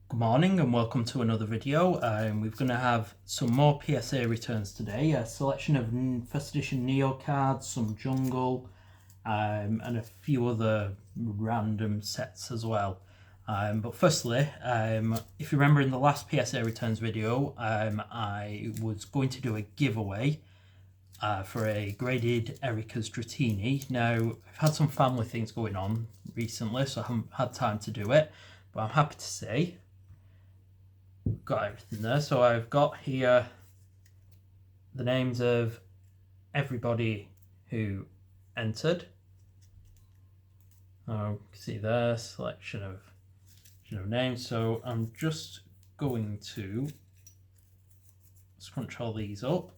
Good morning and welcome to another video. We're going to have some more PSA returns today. A selection of first edition Neo cards, some jungle, and a few other random sets as well. But firstly, if you remember in the last PSA returns video, I was going to do a giveaway for a graded Erica's Dratini. Now, I've had some family things going on recently, so I haven't had time to do it, but I'm happy to say got everything there. So I've got here the names of everybody who entered. You can see there, selection of names. So I'm just going to scrunch all these up.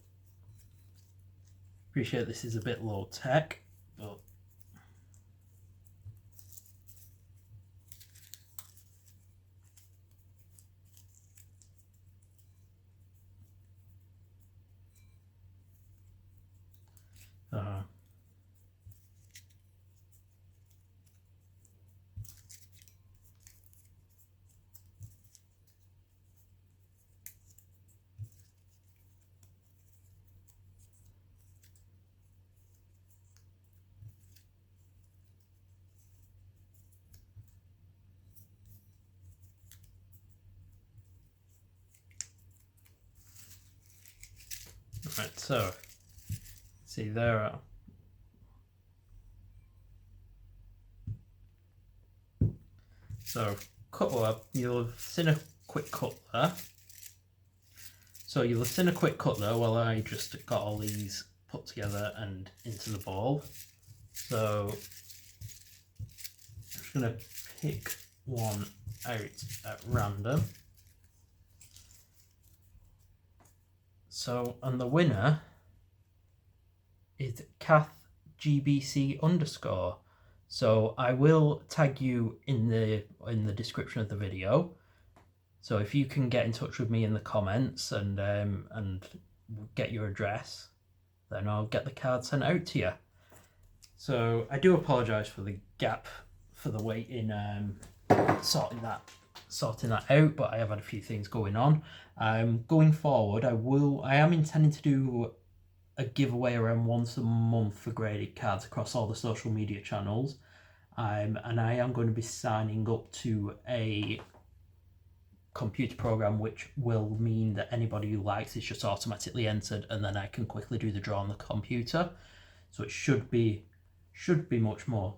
Appreciate this is a bit low tech, but right, so see there are so cut up. You'll have seen a quick cut there. So you'll have seen a quick cut there while I just got all these put together and into the ball. So I'm just going to pick one out at random. So, and the winner is Kath GBC _. So I will tag you in the description of the video. So if you can get in touch with me in the comments and get your address, then I'll get the card sent out to you. So I do apologise for the gap for the wait in sorting that out, but I have had a few things going on. Going forward, I am intending to do a giveaway around once a month for graded cards across all the social media channels, and I am going to be signing up to a computer program, which will mean that anybody who likes is just automatically entered, and then I can quickly do the draw on the computer. So it should be much more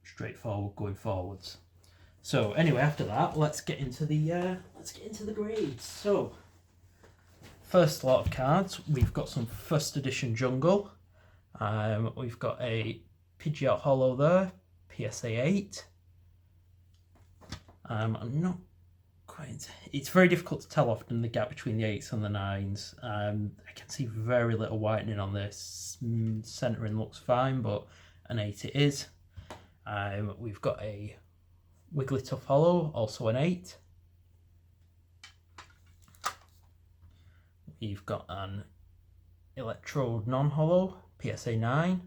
straightforward going forwards. So anyway, after that, let's get into the grades. So first lot of cards, we've got some first edition jungle. We've got a Pidgeot Hollow there, PSA 8. I'm not quite. It's very difficult to tell often the gap between the 8s and the 9s. I can see very little whitening on this. Centering looks fine, but an 8 it is. We've got a Wigglytuff Hollow, also an 8. We've got an Electrode non-hollow, PSA 9.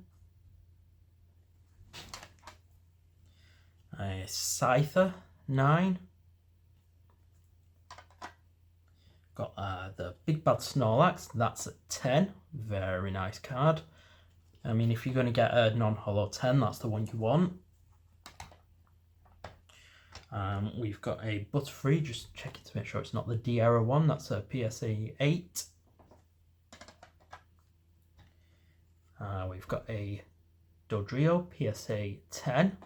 A Scyther 9. Got the Big Bad Snorlax, that's a 10. Very nice card. I mean, if you're going to get a non-hollow 10, that's the one you want. We've got a Butterfree, just checking to make sure it's not the D-Era one, that's a PSA 8. We've got a Dodrio, PSA 10.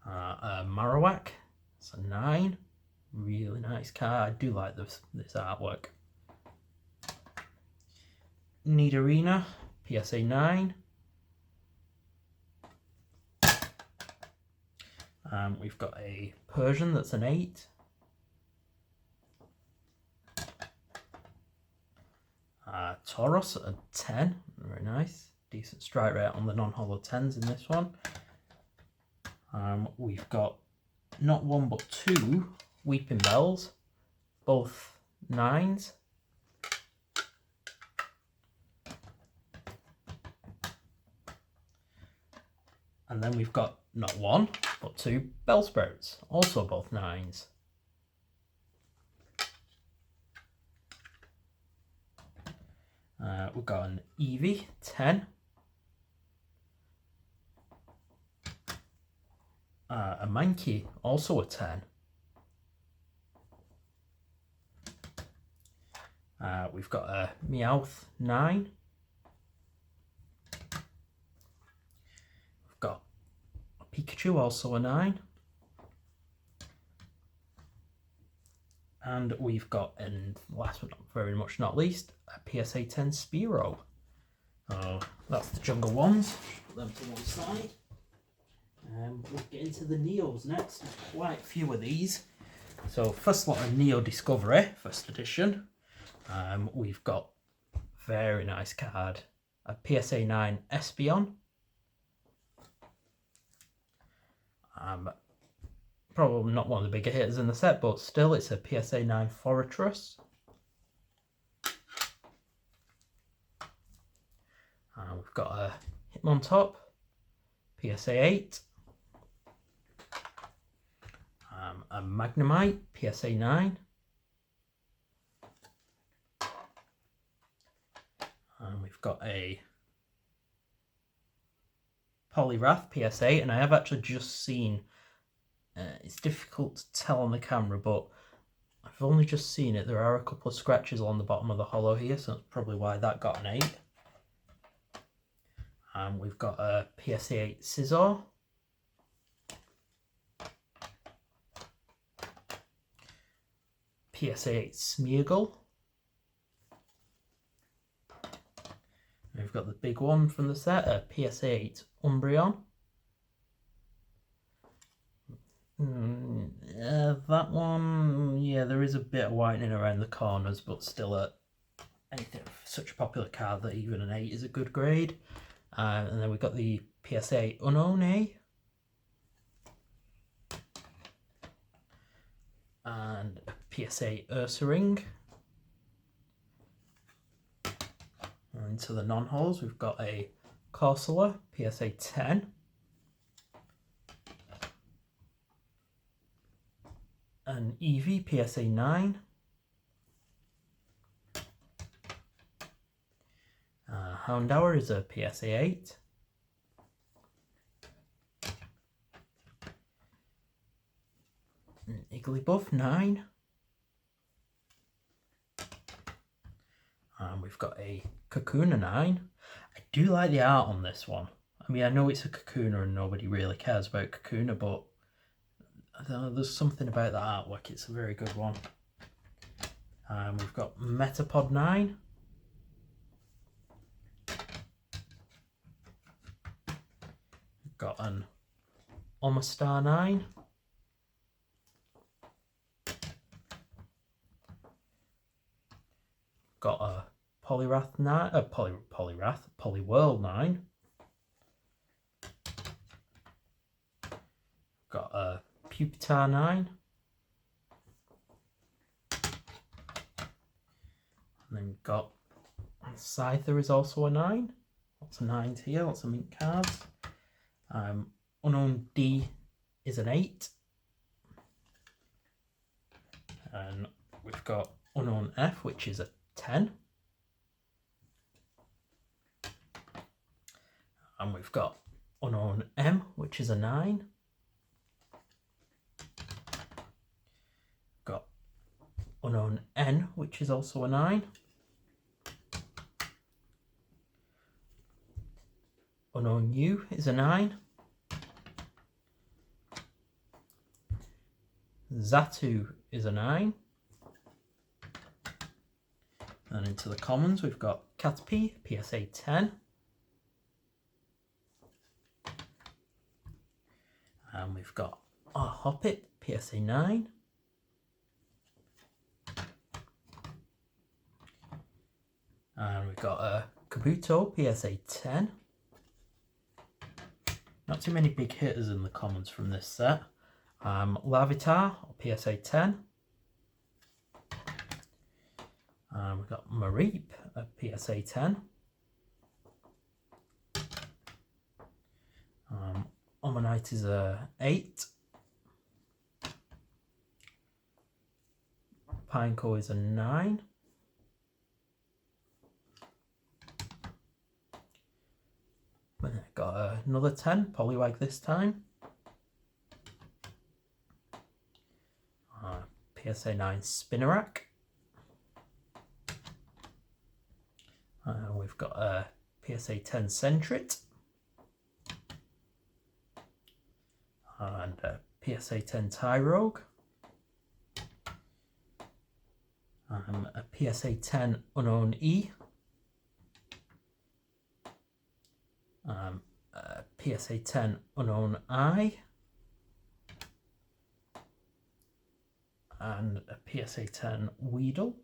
A Marowak, it's a 9. Really nice card, I do like this artwork. Nidorina, PSA 9. We've got a Persian that's an 8. Tauros, a 10. Very nice. Decent strike rate on the non-hollow 10s in this one. We've got not one but two Weeping Bells, both 9s. And then we've got not one, but two Bellsprouts, also both 9s. We've got an Eevee, 10. A Mankey, also a 10. We've got a Meowth, 9. We've got a Pikachu, also a 9. And we've got, and last but very much not least, a PSA 10 Spearow. That's the jungle ones. Put them to one side. We'll get into the Neos next. There's quite a few of these. So first lot of Neo Discovery, first edition. We've got very nice card, a PSA 9 Espeon. Probably not one of the bigger hitters in the set, but still it's a PSA 9 Forretress. We've got a Hitmontop, PSA 8. A Magnemite, PSA 9. And we've got a Poliwrath, PSA 8, and I have actually just seen, it's difficult to tell on the camera, but I've only just seen it. There are a couple of scratches along the bottom of the hollow here, so that's probably why that got an 8. We've got a PSA 8 Scizor. PSA 8 Smeargle. We've got the big one from the set, a PSA 8 Umbreon. That one, yeah, there is a bit of whitening around the corners, but still anything such a popular card that even an 8 is a good grade. And then we've got the PSA 8 Unknown A. And a PSA 8 Ursaring. And into the non-holes, we've got a Corsola, PSA 10. An Eevee, PSA 9. Houndour is a PSA 8. An Igglybuff, 9. And we've got a Kakuna 9. I do like the art on this one. I mean, I know it's a Kakuna and nobody really cares about Kakuna, but I don't know, there's something about the artwork. It's a very good one. We've got Metapod 9. We've got an Omastar 9. Got a Poliwrath 9, Poliwhirl 9. Got a Pupitar 9. And then we've got Scyther is also a 9. Lots of 9s here, lots of mint cards. Unknown D is an 8. And we've got Unknown F, which is a 10. And we've got Unknown M, which is a 9. Got Unknown N, which is also a 9. Unknown U is a 9. Xatu is a 9. And into the commons, we've got Caterpie, PSA 10. And we've got Hoppip, PSA 9. And we've got a Kabuto, PSA 10. Not too many big hitters in the commons from this set. Larvitar, PSA 10. We've got Mareep, a PSA 10. Ammonite is a 8. Pineco is a 9. Then I got another 10, Polywag this time. PSA 9 Spinnerack. We've got a PSA 10 Centrit. And a PSA 10 Tyrogue. A PSA 10 Unknown E. A PSA 10 Unknown I. And a PSA 10 Weedle.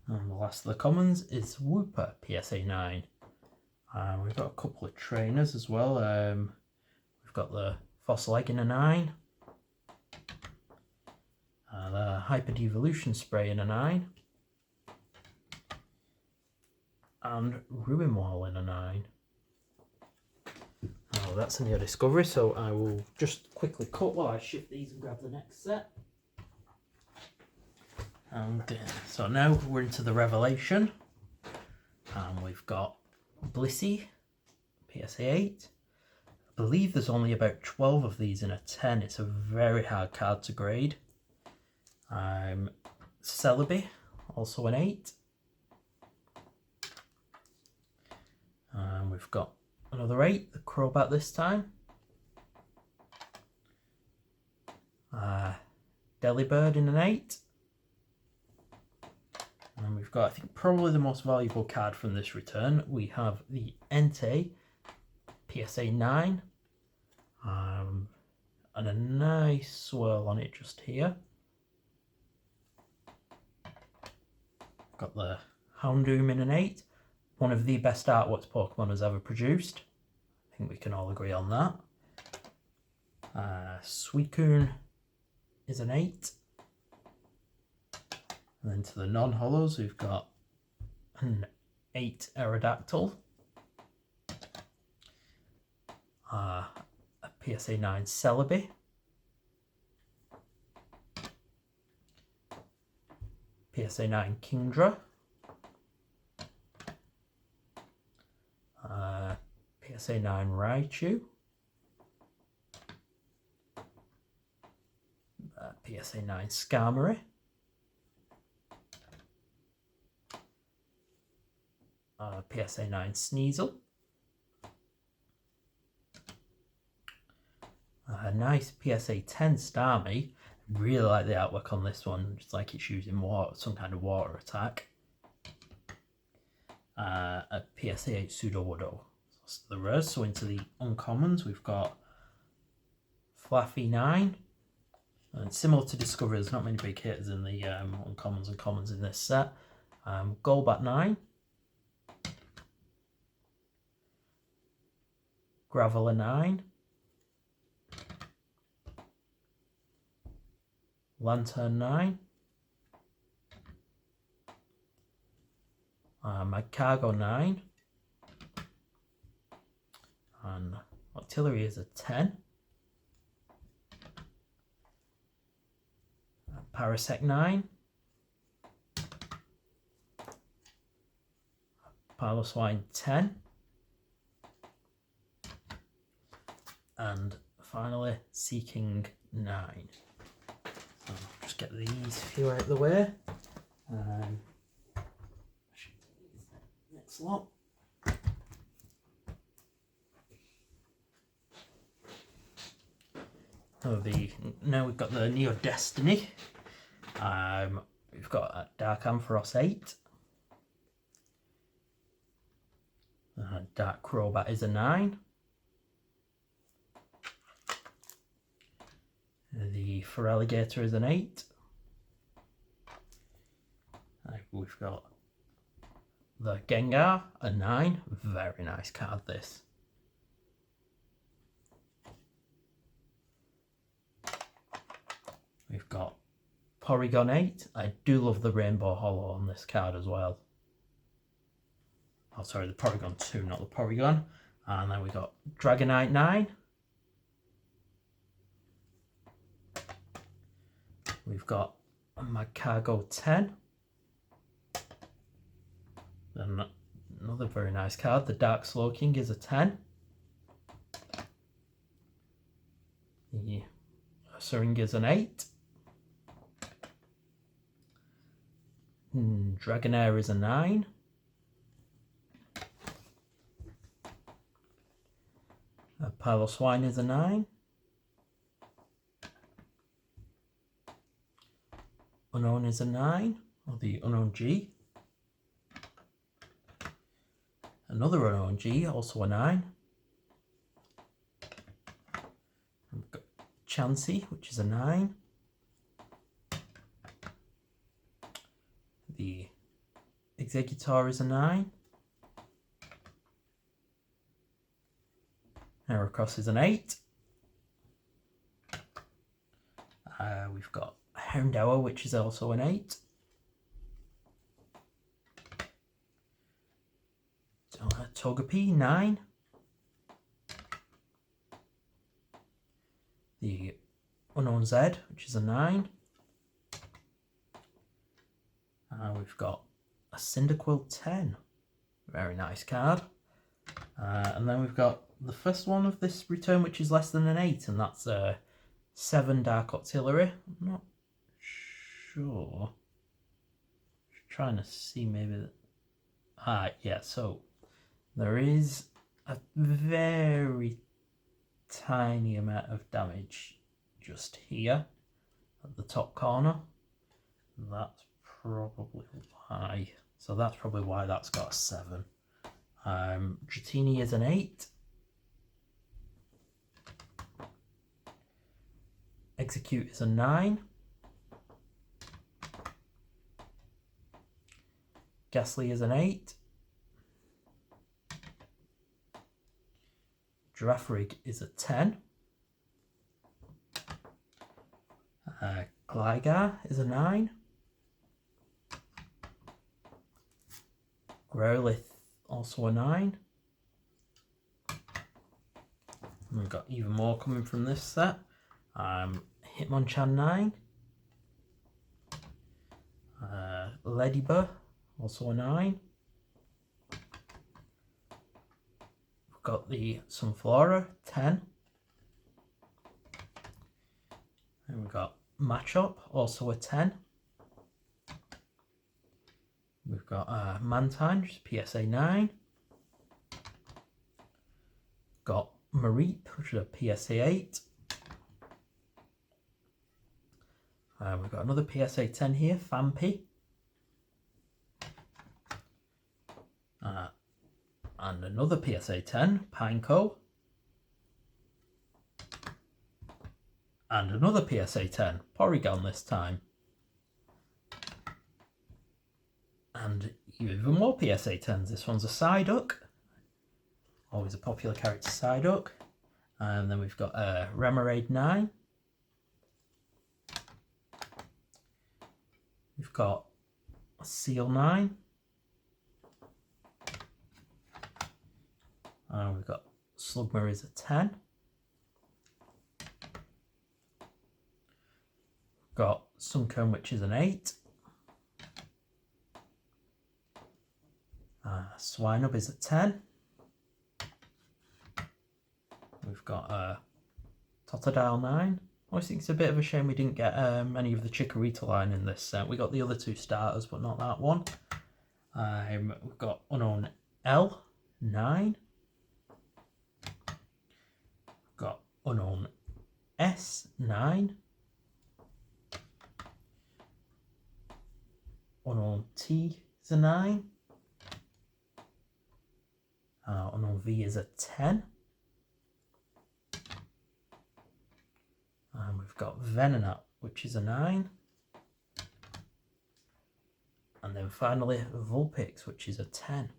And the last of the commons is Whooper PSA 9. We've got a couple of trainers as well. We've got the Fossil Egg in a 9. The Hyper Devolution Spray in a 9. And Ruin Wall in a 9. Oh, that's a Neo Discovery, so I will just quickly cut while I shift these and grab the next set. And so now we're into the Revelation. And we've got Blissey, PSA 8. I believe there's only about 12 of these in a 10. It's a very hard card to grade. Celebi, also an 8. We've got another 8, the Crobat this time. Delibird in an 8. And we've got, I think, probably the most valuable card from this return. We have the Entei PSA 9. And a nice swirl on it just here. Got the Houndoom in an 8. One of the best artworks Pokemon has ever produced. I think we can all agree on that. Suicune is an 8. And then to the non-holos, we've got an 8 Aerodactyl. A PSA 9 Celebi. PSA 9 Kingdra. PSA 9 Raichu. PSA 9 Skarmory. PSA 9 Sneasel. A nice PSA 10 Starmie. Really like the artwork on this one. It's like it's using water, some kind of water attack. A PSA 8 Sudowoodo. That's the rares. So into the uncommons, we've got Flaffy 9. And similar to Discovery, there's not many big hitters in the uncommons and commons in this set. Golbat 9. Graveler 9. Lantern 9. Magcargo 9. And Octillery is a 10. Parasect 9. Piloswine 10. And finally, Seeking 9. So just get these few out of the way. Next lot. Now we've got the Neo Destiny. We've got a Dark Ampharos 8. Dark Crobat is a 9. The Feraligatr is an 8. We've got the Gengar, a 9. Very nice card, this. We've got Porygon 8. I do love the Rainbow Hollow on this card as well. Oh, sorry, the Porygon 2, not the Porygon. And then we got Dragonite 9. We've got a Magcargo 10. Then another very nice card, the Dark Slowking is a 10. The Syringa is an 8. Dragonair is a 9. A Piloswine is a 9. Unknown is a 9, or the Unknown G. Another Unknown G, also a 9. We've got Chansey, which is a 9. The Exeggutor is a 9. Heracross is an 8. We've got Houndour, which is also an 8. Togepi, 9. The Unknown Z, which is a 9. We've got a Cyndaquil 10. Very nice card. And then we've got the first one of this return, which is less than an 8, and that's 7 Dark Octillery. I'm not sure. Just trying to see maybe that. Yeah, so there is a very tiny amount of damage just here at the top corner. That's probably why. So that's probably why that's got a 7. Dratini is an 8. Execute is a 9. Ghastly is an 8. Girafarig is a 10. Gligar is a 9. Growlithe also a 9. And we've got even more coming from this set. Hitmonchan 9. Ladybird also a 9. We've got the Sunflora 10. And we've got Machop also a 10. We've got Mantine, which is PSA 9. Got Mareep, which is a PSA 8. We've got another PSA 10 here, Fampi. And another PSA 10, Pineco. And another PSA 10, Porygon this time. And even more PSA 10s. This one's a Psyduck. Always a popular character, Psyduck. And then we've got Remoraid 9. We've got Seal 9. And we've got Slugma is a 10. We've got Suncomb, which is an 8. Swinub is a 10. We've got Totodile 9. I always think it's a bit of a shame we didn't get any of the Chikorita line in this set. We got the other 2 starters, but not that one. We've got Unknown L 9. We've got Unknown S 9. Unknown T is a 9. Unknown V is a 10. And we've got Venonat, which is a 9. And then finally Vulpix, which is a 10.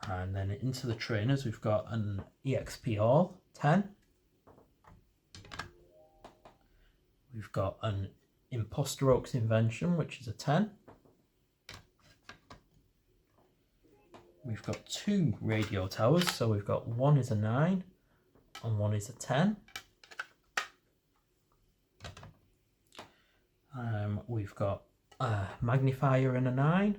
And then into the trainers, we've got an EXP All 10. We've got an Imposter Oak's Invention, which is a 10. we've got 2 radio towers. So we've got one is a 9 and one is a 10. We've got a magnifier and a 9.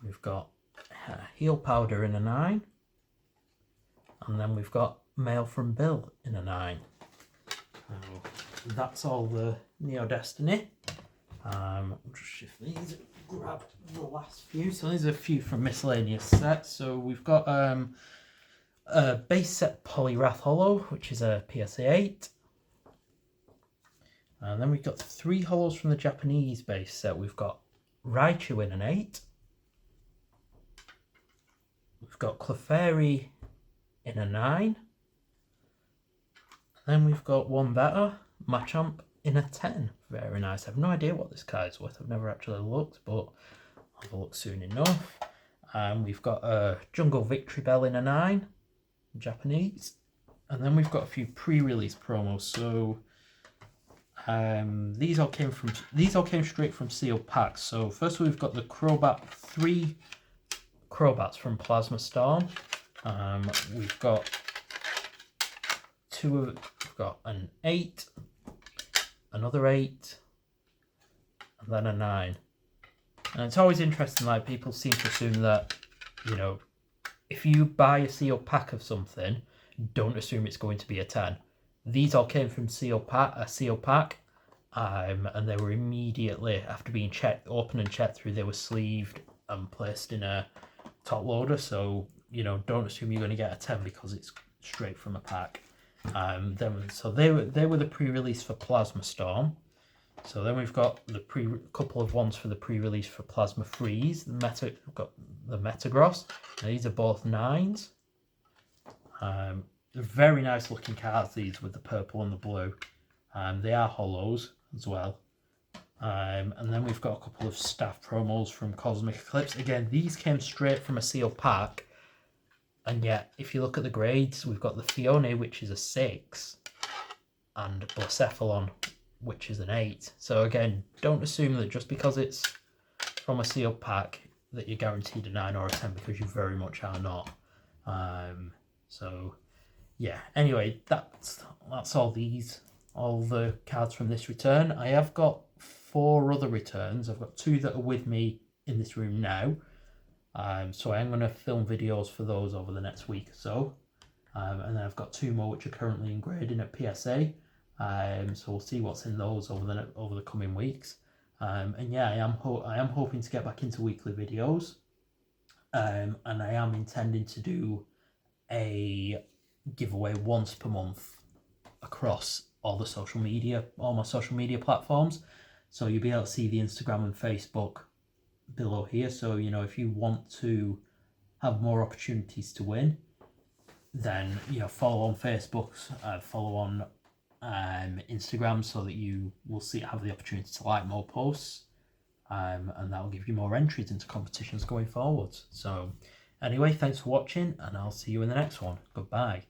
We've got heel powder in a 9. And then we've got mail from Bill in a 9. So that's all the Neo Destiny. I'll just shift these and grab the last few. So there's a few from miscellaneous sets. So we've got a base set Polyrath Hollow, which is a PSA 8. And then we've got 3 hollows from the Japanese base set. We've got Raichu in an 8. We've got Clefairy in a 9. Then we've got one better, Machamp in a 10. Very nice. I have no idea what this card is worth. I've never actually looked, but I'll have a look soon enough. We've got a Jungle Victory Bell in a 9, Japanese. And then we've got a few pre-release promos. So these all came straight from sealed packs. So first we've got the Crobat, 3 Crobats from Plasma Storm. We've got we've got an 8, another 8, and then a 9. And it's always interesting, like, people seem to assume that, you know, if you buy a sealed pack of something, don't assume it's going to be a 10. These all came from a sealed pack, and they were immediately, after being opened and checked through, they were sleeved and placed in a top loader. So, you know, don't assume you're going to get a 10 because it's straight from a pack. So they were the pre-release for Plasma Storm. So then we've got the couple of ones for the pre-release for Plasma Freeze. We've got the Metagross. Now, these are both 9s. Very nice looking cards, these, with the purple and the blue. They are hollows as well. And then we've got a couple of staff promos from Cosmic Eclipse. Again, these came straight from a sealed pack. And yet, if you look at the grades, we've got the Fione, which is a 6, and Blacephalon, which is an 8. So again, don't assume that just because it's from a sealed pack that you're guaranteed a 9 or a 10, because you very much are not. So yeah, anyway, that's all the cards from this return. I have got 4 other returns. I've got 2 that are with me in this room now. So I am going to film videos for those over the next week or so. And then I've got 2 more which are currently engrading at PSA. So we'll see what's in those over the coming weeks. And yeah, I am hoping to get back into weekly videos. And I am intending to do a giveaway once per month across all my social media platforms. So you'll be able to see the Instagram and Facebook below here. So, you know, if you want to have more opportunities to win, then, you know, follow on Facebook, follow on Instagram, so that you will have the opportunity to like more posts, and that will give you more entries into competitions going forward. So anyway, thanks for watching, and I'll see you in the next one. Goodbye.